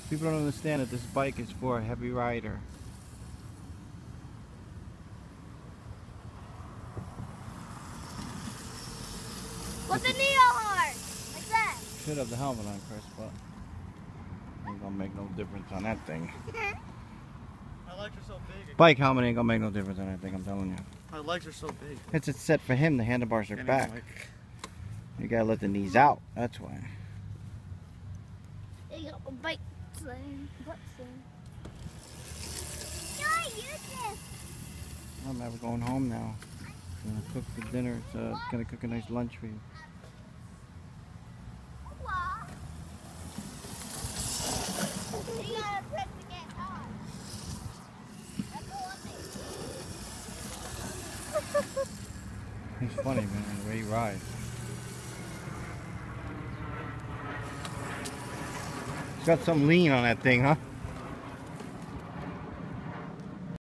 People don't understand that this bike is for a heavy rider. What's the neo horn? Like that. Should have the helmet on, Chris, but ain't gonna make no difference on that thing. My legs are so big. Bike helmet ain't gonna make no difference on that thing, I'm telling you. My legs are so big. It's set for him, the handlebars are back. You gotta let the knees out, that's why. There you go, a bike sling, butt sling. We're going home now. Gonna cook for dinner. It's gonna cook a nice lunch for you. He's funny, man, the way he rides. He's got some lean on that thing, huh?